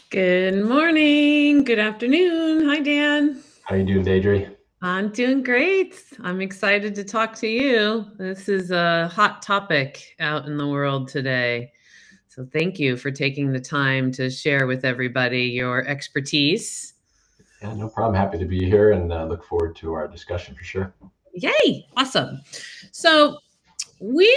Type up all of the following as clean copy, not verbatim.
Good morning. Good afternoon. Hi, Dan. How you doing, Deidre? I'm doing great. I'm excited to talk to you. This is a hot topic out in the world today. So thank you for taking the time to share with everybody your expertise. Yeah, no problem. Happy to be here and look forward to our discussion for sure. Yay. Awesome. So we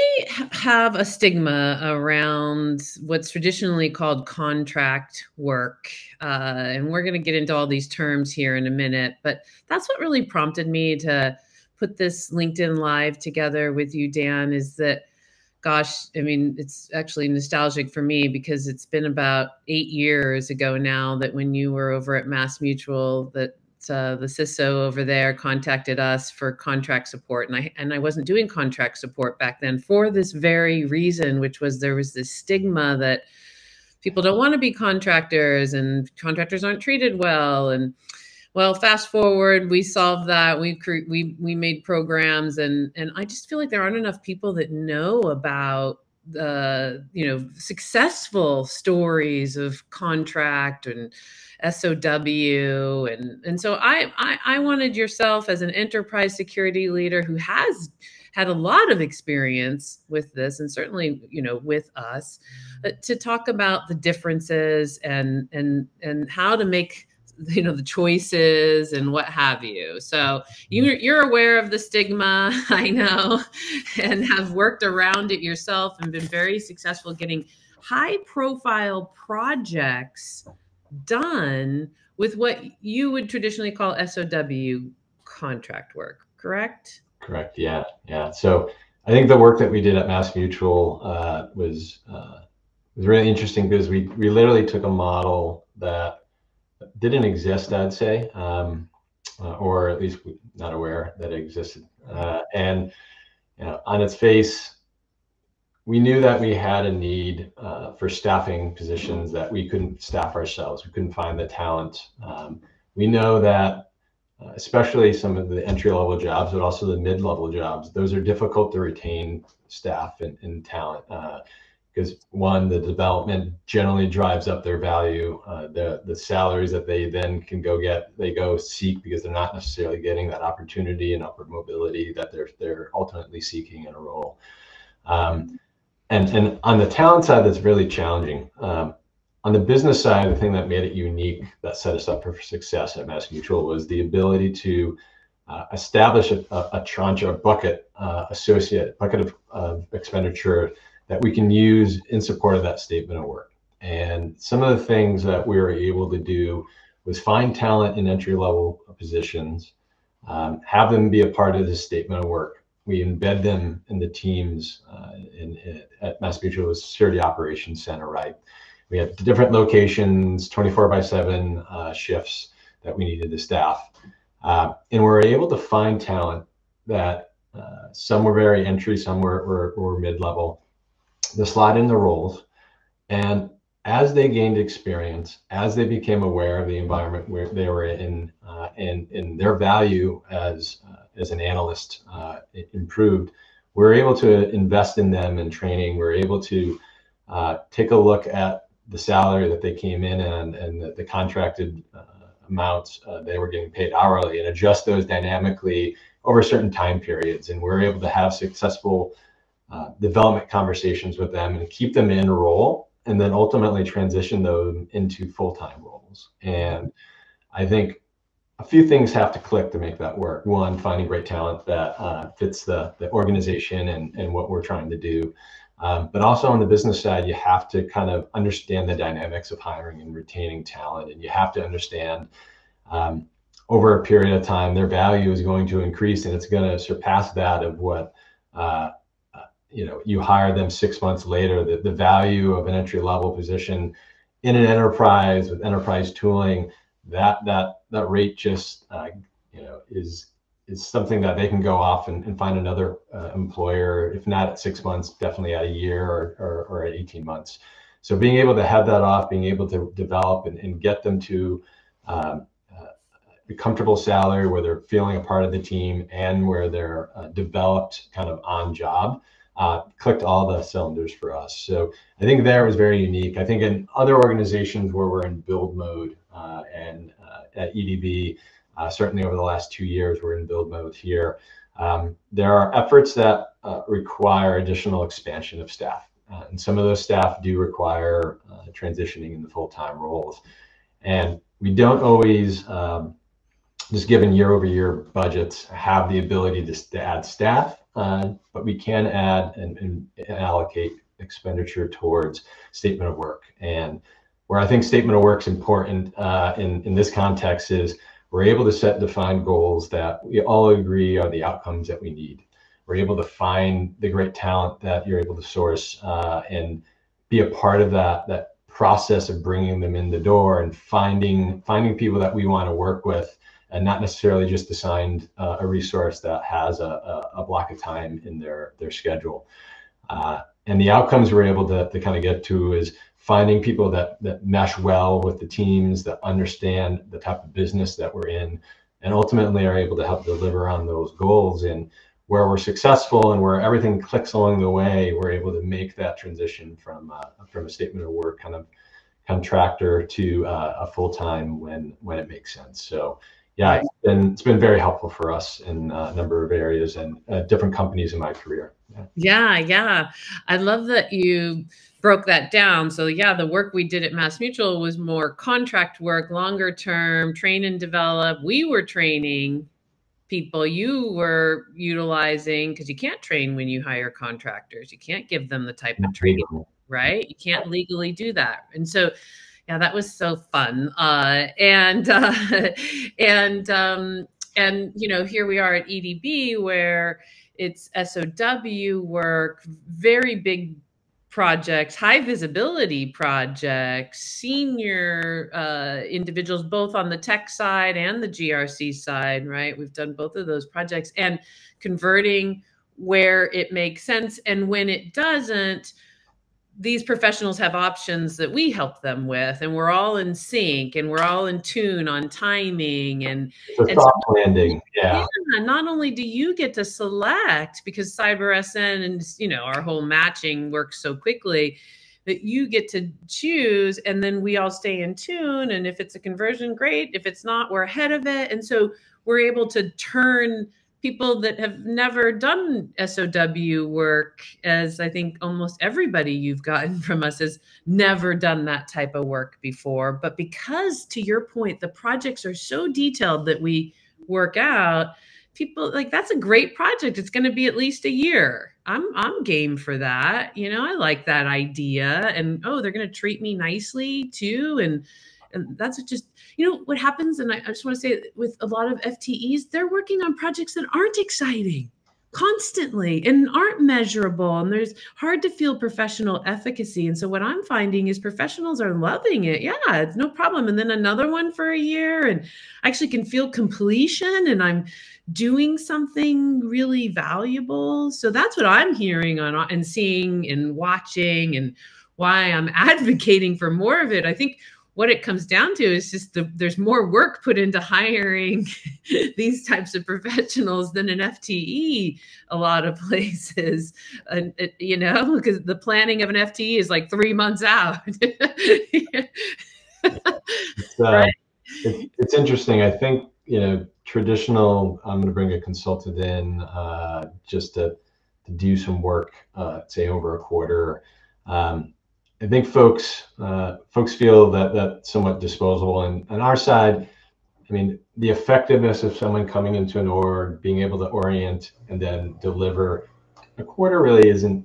have a stigma around what's traditionally called contract work. And we're going to get into all these terms here in a minute. But that's what really prompted me to put this LinkedIn Live together with you, Dan, is that, gosh, I mean, it's actually nostalgic for me because it's been about 8 years ago now that when you were over at Mass Mutual, that the CISO over there contacted us for contract support, and I wasn't doing contract support back then for this very reason, which was there was this stigma that people don't want to be contractors and contractors aren't treated well. And well, fast forward, we solved that. We made programs, and I just feel like there aren't enough people that know about the successful stories of contract and SOW, and so I wanted yourself as an enterprise security leader who has had a lot of experience with this, and certainly with us, to talk about the differences and how to make the choices and what have you. So you're aware of the stigma, I know, and have worked around it yourself and been very successful getting high profile projects done with what you would traditionally call SOW contract work, correct? Correct. Yeah. So I think the work that we did at Mass Mutual was really interesting because we literally took a model that didn't exist, I'd say, or at least not aware that it existed. And on its face, we knew that we had a need for staffing positions that we couldn't staff ourselves. We couldn't find the talent. We know that especially some of the entry-level jobs, but also the mid-level jobs, those are difficult to retain staff and talent. Because one, the development generally drives up their value. The salaries that they then can go seek because they're not necessarily getting that opportunity and upward mobility that they're ultimately seeking in a role. And on the talent side, that's really challenging. On the business side, the thing that made it unique, that set us up for success at Mass Mutual, was the ability to establish a tranche, a bucket, bucket of expenditure that we can use in support of that statement of work. And some of the things that we were able to do was find talent in entry-level positions, have them be a part of this statement of work. We embed them in the teams at Mass Mutual's Security Operations Center, right? We had different locations, 24/7 shifts that we needed to staff. And we're able to find talent that some were very entry, some were mid-level, to slide in the roles. And as they gained experience, as they became aware of the environment where they were in, and their value as an analyst improved, we're able to invest in them in training. We're able to take a look at the salary that they came in and the contracted amounts they were getting paid hourly and adjust those dynamically over certain time periods. And we're able to have successful development conversations with them and keep them in a role, and then ultimately transition them into full-time roles. And I think a few things have to click to make that work. One, finding great talent that fits the organization and what we're trying to do. But also on the business side, you have to kind of understand the dynamics of hiring and retaining talent. And you have to understand over a period of time, their value is going to increase, and it's going to surpass that of what you hire them 6 months later. The value of an entry-level position in an enterprise with enterprise tooling, that rate just is something that they can go off and find another employer, if not at 6 months, definitely at a year or at 18 months. So being able to have that off, being able to develop and get them to a comfortable salary where they're feeling a part of the team and where they're developed kind of on job, clicked all the cylinders for us. So I think there was very unique. I think in other organizations where we're in build mode and at EDB, certainly over the last 2 years, we're in build mode here. There are efforts that require additional expansion of staff. And some of those staff do require transitioning into full-time roles. And we don't always, just given year-over-year budgets, have the ability to add staff, but we can add and allocate expenditure towards statement of work. And where I think statement of work is important in this context is we're able to set defined goals that we all agree are the outcomes that we need. We're able to find the great talent that you're able to source and be a part of that process of bringing them in the door and finding people that we want to work with, and not necessarily just assigned a resource that has a block of time in their schedule. And the outcomes we're able to kind of get to is finding people that mesh well with the teams, that understand the type of business that we're in, and ultimately are able to help deliver on those goals. And where we're successful and where everything clicks along the way, we're able to make that transition from a statement of work kind of contractor to a full-time when it makes sense. So yeah, it's been very helpful for us in a number of areas and different companies in my career. Yeah. I love that you broke that down. So yeah, the work we did at MassMutual was more contract work, longer term, train and develop. We were training people, you were utilizing, because you can't train when you hire contractors. You can't give them the type of training, right? You can't legally do that. And so yeah, that was so fun. And here we are at EDB where it's SOW work, very big projects, high visibility projects, senior individuals, both on the tech side and the GRC side, right? We've done both of those projects, and converting where it makes sense. And when it doesn't, these professionals have options that we help them with, and we're all in sync and we're all in tune on timing and soft landing. Yeah. Not only do you get to select, because CyberSN and our whole matching works so quickly, that you get to choose, and then we all stay in tune. And if it's a conversion, great. If it's not, we're ahead of it. And so we're able to turn people that have never done SOW work, as I think almost everybody you've gotten from us has never done that type of work before. But because, to your point, the projects are so detailed that we work out, people like, that's a great project. It's going to be at least a year. I'm game for that. I like that idea. And they're going to treat me nicely too. And that's just, what happens. And I just want to say, with a lot of FTEs, they're working on projects that aren't exciting constantly and aren't measurable. And there's hard to feel professional efficacy. And so what I'm finding is professionals are loving it. Yeah, it's no problem. And then another one for a year, and I actually can feel completion, and I'm doing something really valuable. So that's what I'm hearing on and seeing and watching, and why I'm advocating for more of it. I think what it comes down to is just there's more work put into hiring these types of professionals than an FTE a lot of places, because the planning of an FTE is like 3 months out. Right? It's interesting. I think, traditional, I'm going to bring a consultant in just to do some work, say over a quarter. I think folks feel that somewhat disposable, and on our side, I mean, the effectiveness of someone coming into an org, being able to orient and then deliver a quarter really isn't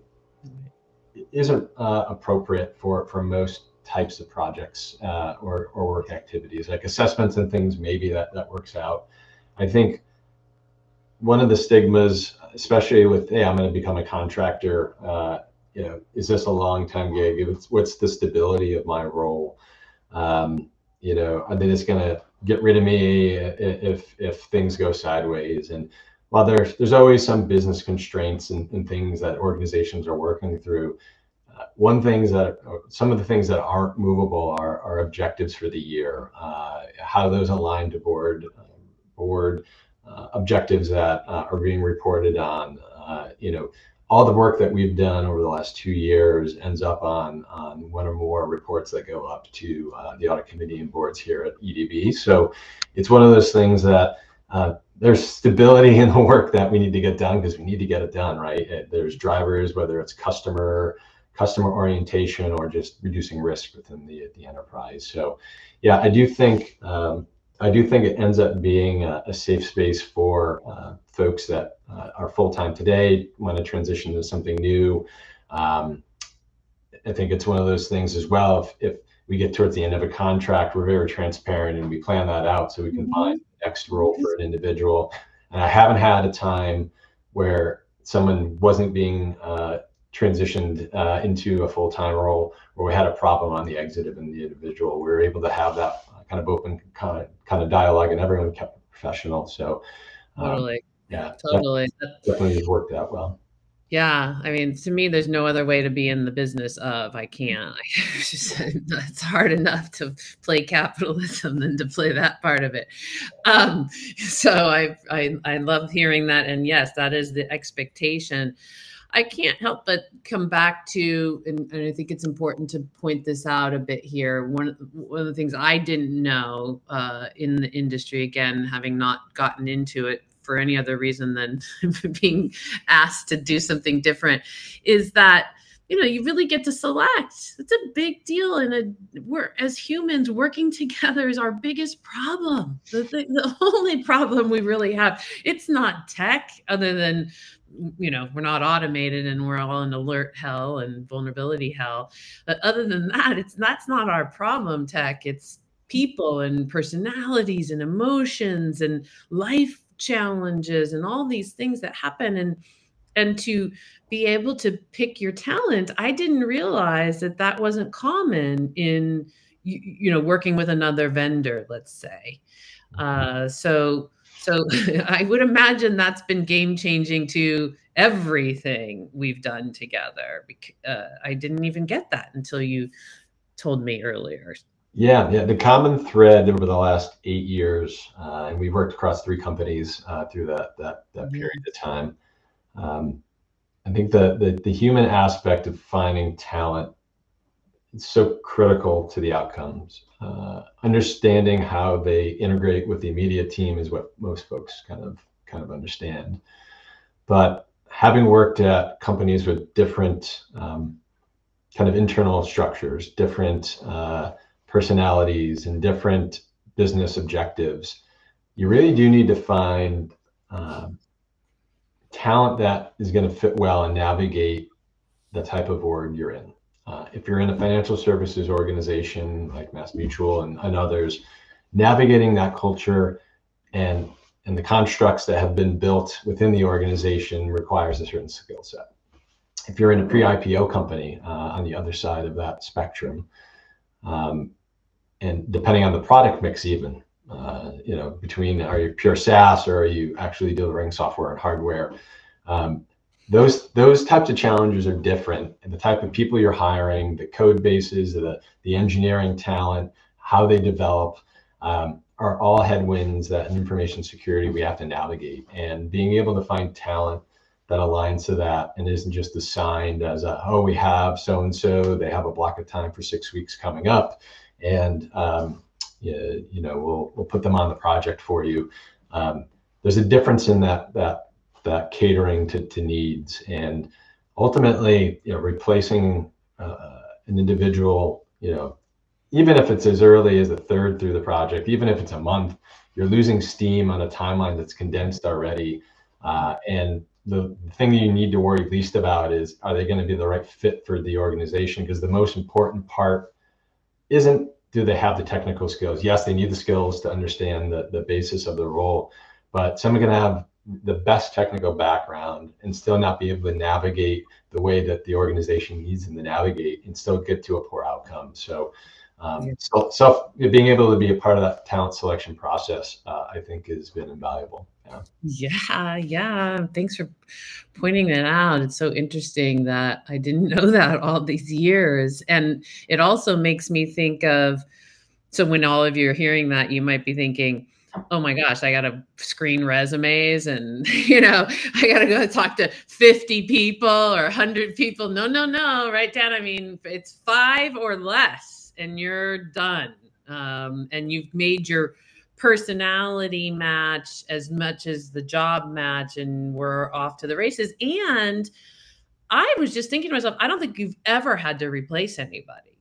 appropriate for most types of projects or work activities, like assessments and things. Maybe that works out. I think one of the stigmas, especially with, hey, I'm going to become a contractor, is this a long-time gig? What's the stability of my role? Are they just going to get rid of me if things go sideways? And while there's always some business constraints and things that organizations are working through, some of the things that aren't movable are objectives for the year, how those align to board objectives that are being reported on, all the work that we've done over the last 2 years ends up on one or more reports that go up to the audit committee and boards here at EDB. So it's one of those things that there's stability in the work that we need to get done because we need to get it done, right? There's drivers, whether it's customer orientation or just reducing risk within the enterprise. So yeah, I do think it ends up being a safe space for folks that are full-time today, want to transition to something new. I think it's one of those things as well. If we get towards the end of a contract, we're very transparent and we plan that out so we can find the next role for an individual. And I haven't had a time where someone wasn't being transitioned into a full-time role where we had a problem on the exit of the individual. We were able to have that kind of open kind of dialogue, and everyone kept it professional. So Totally. yeah, Totally. definitely has worked out well. Yeah, I mean, to me, there's no other way to be in the business of. I can't. It's hard enough to play capitalism than to play that part of it. So I love hearing that, and yes, that is the expectation. I can't help but come back to, and I think it's important to point this out a bit here. One of the things I didn't know in the industry, again, having not gotten into it for any other reason than being asked to do something different, is that, you know, you really get to select. It's a big deal. And we're, as humans, working together is our biggest problem. The only problem we really have, it's not tech, other than, you know, we're not automated and we're all in alert hell and vulnerability hell. But other than that, that's not our problem, tech. It's people and personalities and emotions and life challenges and all these things that happen. And to be able to pick your talent, I didn't realize that wasn't common in, you know, working with another vendor, let's say. So I would imagine that's been game changing to everything we've done together. I didn't even get that until you told me earlier. Yeah. The common thread over the last 8 years, and we worked across 3 companies through that period of time. I think the human aspect of finding talent is so critical to the outcomes. Understanding how they integrate with the immediate team is what most folks kind of understand. But having worked at companies with different kind of internal structures, different personalities, and different business objectives, you really do need to find talent that is going to fit well and navigate the type of org you're in. If you're in a financial services organization like MassMutual and others, navigating that culture and the constructs that have been built within the organization requires a certain skill set. If you're in a pre-IPO company on the other side of that spectrum, and depending on the product mix even, you know, between, are you pure SaaS or are you actually delivering software and hardware? Those types of challenges are different, and the type of people you're hiring, the code bases, the engineering talent, how they develop, are all headwinds that in information security we have to navigate. And being able to find talent that aligns to that and isn't just assigned as oh, we have so-and-so, they have a block of time for 6 weeks coming up, and you know, we'll put them on the project for you. There's a difference in that catering to needs, and ultimately, you know, replacing an individual, you know, even if it's as early as a third through the project, even if it's a month, you're losing steam on a timeline that's condensed already. And the thing that you need to worry least about is, are they going to be the right fit for the organization? Because the most important part isn't, do they have the technical skills? Yes, they need the skills to understand the basis of the role, but someone can have the best technical background and still not be able to navigate the way that the organization needs them to navigate and still get to a poor outcome. So being able to be a part of that talent selection process, I think, has been invaluable. Yeah. Thanks for pointing that out. It's so interesting that I didn't know that all these years. And it also makes me think of, so when all of you are hearing that, you might be thinking, oh my gosh, I got to screen resumes and, you know, I got to go talk to 50 people or 100 people. No, no, no, write down. I mean, it's 5 or less and you're done. And you've made your personality match as much as the job match, and we're off to the races. And I was just thinking to myself, I don't think you've ever had to replace anybody,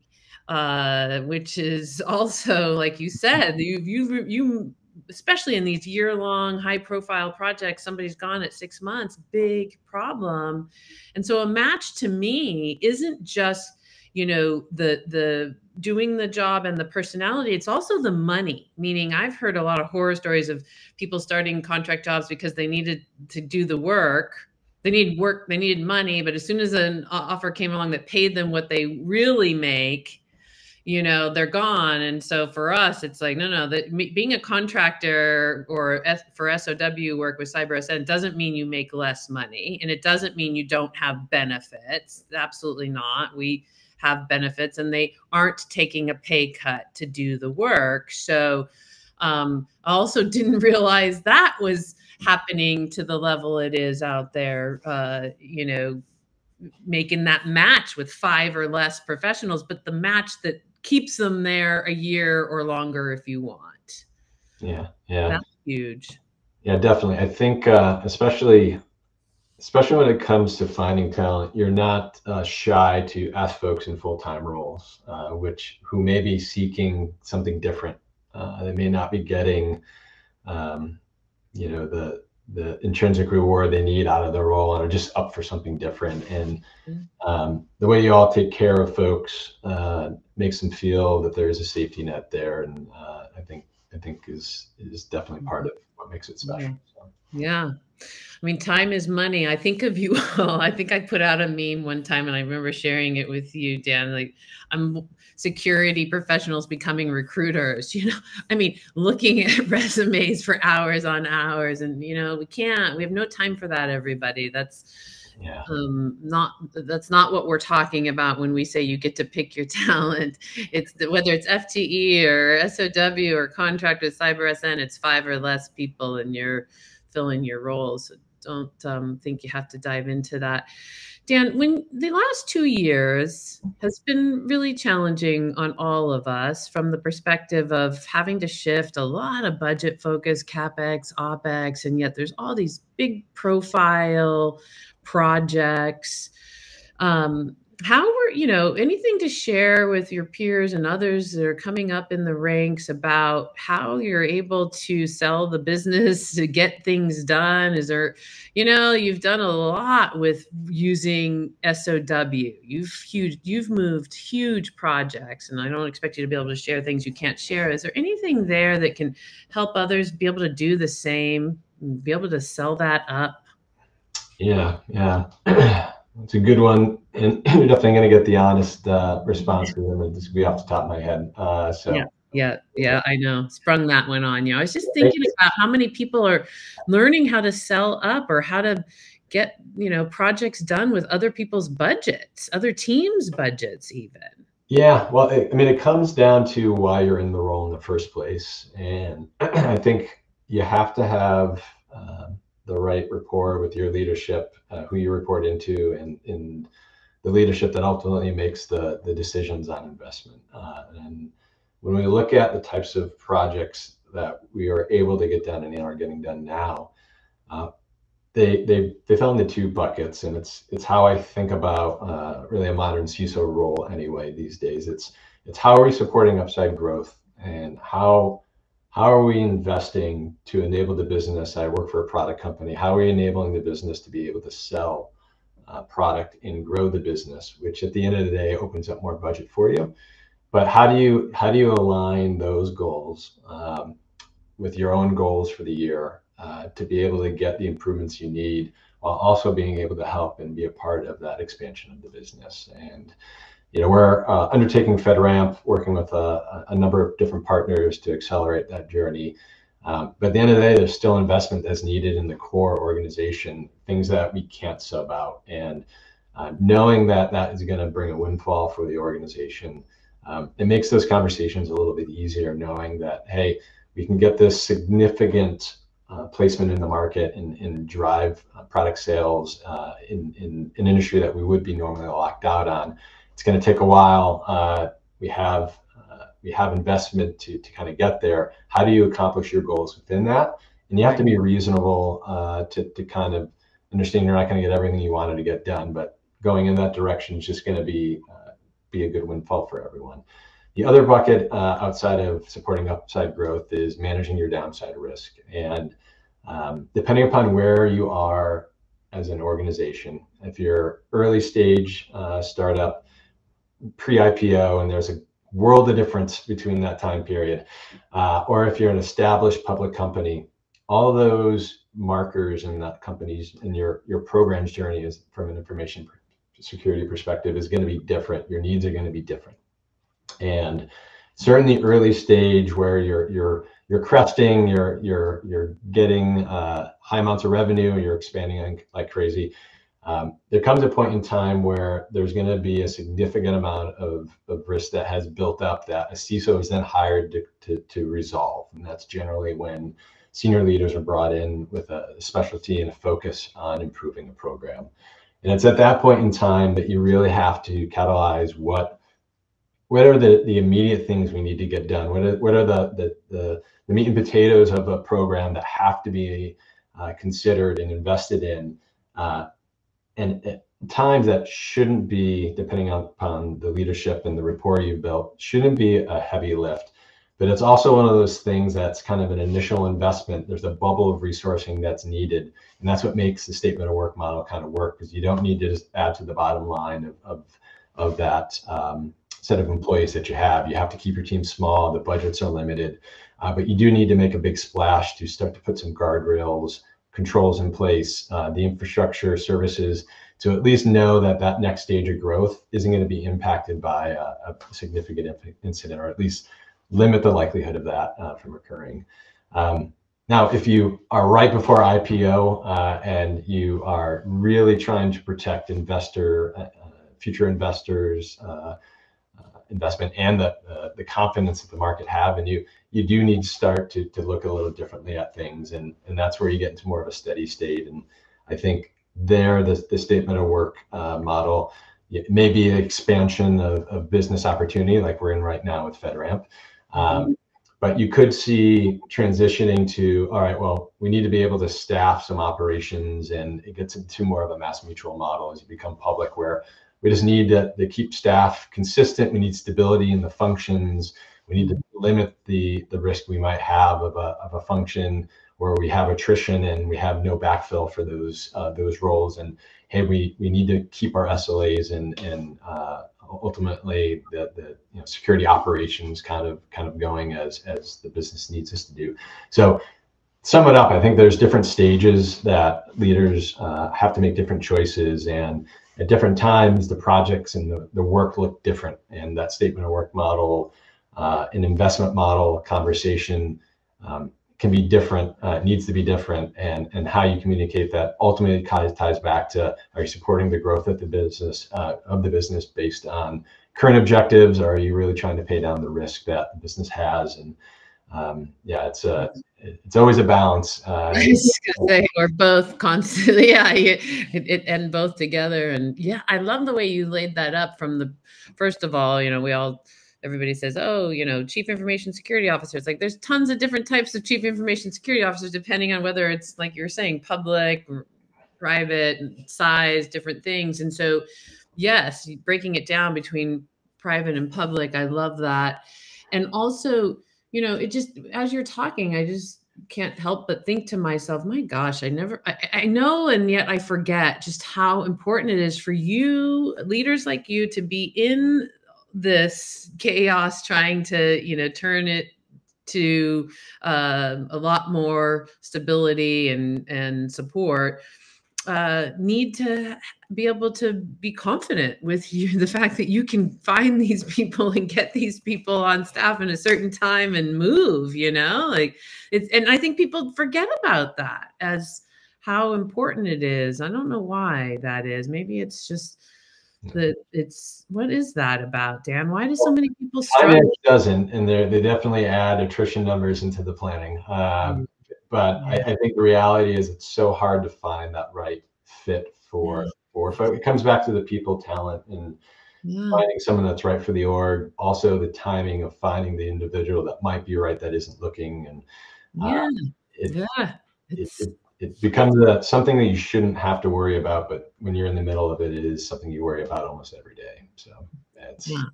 which is also, like you said, you especially in these year-long high-profile projects, somebody's gone at 6 months, big problem. And so a match to me isn't just, you know, the doing the job and the personality, it's also the money. Meaning I've heard a lot of horror stories of people starting contract jobs because they needed to do the work. They need work, they needed money, but as soon as an offer came along that paid them what they really make, you know, they're gone. And so for us, it's like, no, that being a contractor or for SOW work with CyberSN doesn't mean you make less money. And it doesn't mean you don't have benefits. Absolutely not. We have benefits and they aren't taking a pay cut to do the work. So I also didn't realize that was happening to the level it is out there, you know, making that match with 5 or less professionals, but the match that keeps them there a year or longer if you want. Yeah. That's huge. Yeah, definitely. I think especially when it comes to finding talent, you're not shy to ask folks in full-time roles, who may be seeking something different. They may not be getting, you know, the intrinsic reward they need out of the role, and are just up for something different. And the way you all take care of folks makes them feel that there is a safety net there, and I think is definitely part of what makes it special. So. Yeah. I mean, time is money. I think of you all. I think I put out a meme one time and I remember sharing it with you, Dan, like I'm security professionals becoming recruiters, you know, I mean, looking at resumes for hours on hours, and, you know, we have no time for that, everybody. That's not what we're talking about when we say you get to pick your talent. It's whether it's FTE or SOW or contract with CyberSN, it's 5 or less people and you're filling your roles. So don't think you have to dive into that. Dan, when the last 2 years has been really challenging on all of us from the perspective of having to shift a lot of budget focus, CapEx, OpEx, and yet there's all these big profile projects. How were, you know, anything to share with your peers and others that are coming up in the ranks about how you're able to sell the business to get things done? Is there, you know, you've done a lot with using SOW. You've moved huge projects, and I don't expect you to be able to share things you can't share. Is there anything there that can help others be able to do the same, be able to sell that up? Yeah. It's a good one, and you're definitely going to get the honest response from them. It's be off the top of my head. Yeah, I know. Sprung that one on you. I was just thinking about how many people are learning how to sell up or how to get, you know, projects done with other people's budgets, other teams' budgets even. Yeah, well, I mean, it comes down to why you're in the role in the first place. And I think you have to have the right rapport with your leadership, who you report into, and the leadership that ultimately makes the decisions on investment. And when we look at the types of projects that we are able to get done and are getting done now, they fell into 2 buckets, and it's how I think about really a modern CISO role anyway these days. It's how are we supporting upside growth, and how are we investing to enable the business? I work for a product company. How are we enabling the business to be able to sell product and grow the business, which at the end of the day opens up more budget for you? But how do you align those goals with your own goals for the year to be able to get the improvements you need, while also being able to help and be a part of that expansion of the business? And you know, we're undertaking FedRAMP, working with a number of different partners to accelerate that journey. But at the end of the day, there's still investment that's needed in the core organization, things that we can't sub out. And knowing that that is going to bring a windfall for the organization, it makes those conversations a little bit easier, knowing that, hey, we can get this significant placement in the market and drive product sales in an industry that we would be normally locked out on. It's going to take a while. We have investment to kind of get there. How do you accomplish your goals within that? And you have to be reasonable to kind of understand you're not going to get everything you wanted to get done, but going in that direction is just going to be a good windfall for everyone. The other bucket outside of supporting upside growth is managing your downside risk. And depending upon where you are as an organization, if you're early stage startup, pre-IPO, and there's a world of difference between that time period, or if you're an established public company, all of those markers in that company's in your program's journey is from an information security perspective is going to be different. Your needs are going to be different. And certainly early stage where you're cresting, you're getting high amounts of revenue, you're expanding like crazy. There comes a point in time where there's going to be a significant amount of risk that has built up that a CISO is then hired to resolve. And that's generally when senior leaders are brought in with a specialty and a focus on improving the program. And it's at that point in time that you really have to catalyze what are the immediate things we need to get done? What are the meat and potatoes of a program that have to be considered and invested in? And at times that shouldn't be, depending upon the leadership and the rapport you've built, shouldn't be a heavy lift. But it's also one of those things that's kind of an initial investment. There's a bubble of resourcing that's needed. And that's what makes the statement of work model kind of work, because you don't need to just add to the bottom line of that set of employees that you have. You have to keep your team small. The budgets are limited. But you do need to make a big splash to start to put some guardrails, controls in place, the infrastructure services, to at least know that that next stage of growth isn't going to be impacted by a significant incident, or at least limit the likelihood of that from occurring. Now, if you are right before IPO and you are really trying to protect future investors' investment and the confidence that the market have, and you do need to start to look a little differently at things, and that's where you get into more of a steady state. And I think the statement of work model, it may be an expansion of business opportunity like we're in right now with FedRAMP. But you could see transitioning to, all right, well, we need to be able to staff some operations, and it gets into more of a mass mutual model as you become public, where we just need to keep staff consistent. We need stability in the functions. We need to limit the risk we might have of a function where we have attrition and we have no backfill for those roles. And hey, we need to keep our SLAs and ultimately the security operations kind of going as the business needs us to do. So sum it up, I think there's different stages that leaders have to make different choices, and at different times the projects and the work look different, and that statement of work model, an investment model conversation can be different, needs to be different, and how you communicate that ultimately ties back to, are you supporting the growth of the business based on current objectives, or are you really trying to pay down the risk that the business has? And yeah, it's always a balance. I was gonna say, we're both constantly, yeah, and both together. And yeah, I love the way you laid that up from first of all, everybody says, oh, chief information security officers. Like, there's tons of different types of chief information security officers, depending on whether it's, like you're saying, public, private, size, different things. And so, yes, breaking it down between private and public, I love that. And also, it just, as you're talking, I just can't help but think to myself, my gosh, I know, and yet I forget just how important it is for you, leaders like you, to be in this chaos, trying to, turn it to a lot more stability and support. Need to be able to be confident with the fact that you can find these people and get these people on staff in a certain time and move, and I think people forget about that, as how important it is. I don't know why that is. Maybe it's just that it's, what is that about, Dan? Why do so Well, many people time struggle? doesn't, and they definitely add attrition numbers into the planning. But Yeah. I think the reality is it's so hard to find that right fit for folks. It comes back to the people, talent, and Yeah. finding someone that's right for the org. Also, the timing of finding the individual that might be right that isn't looking, and Yeah. it Yeah. it, It's, it, it becomes something that you shouldn't have to worry about, but when you're in the middle of it, it is something you worry about almost every day. So yeah. it's challenging.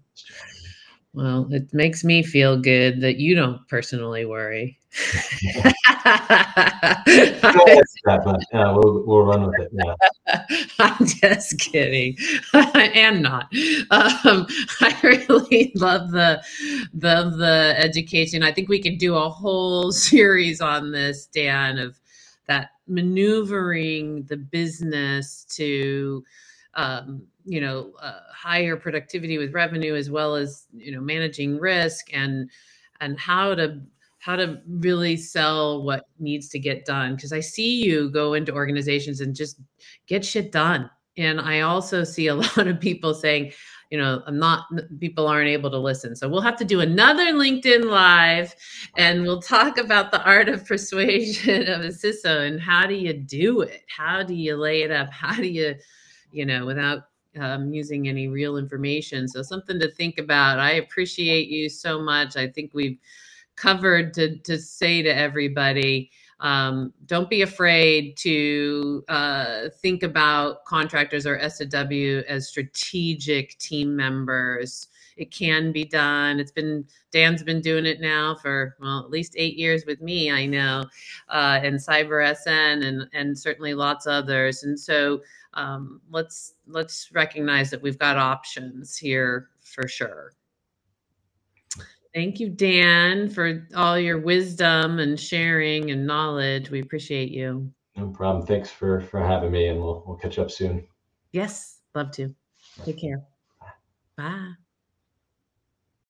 Well, it makes me feel good that you don't personally worry. But we'll run with it. Yeah. I'm just kidding, and not. I really love the education. I think we could do a whole series on this, Dan, of that maneuvering the business to, higher productivity with revenue, as well as managing risk, and how to really sell what needs to get done. Because I see you go into organizations and just get shit done. And I also see a lot of people saying, people aren't able to listen. So we'll have to do another LinkedIn Live, and we'll talk about the art of persuasion of a CISO and how do you do it? How do you lay it up? How do you, without using any real information? So something to think about. I appreciate you so much. I think we've covered to say to everybody, don't be afraid to think about contractors or SOW as strategic team members. It can be done. Dan's been doing it now for, well, at least 8 years with me, I know, and CyberSN, and certainly lots of others. And so let's recognize that we've got options here for sure. Thank you, Dan, for all your wisdom and sharing and knowledge. We appreciate you. No problem. Thanks for having me, and we'll catch up soon. Yes, love to. Take care. Bye.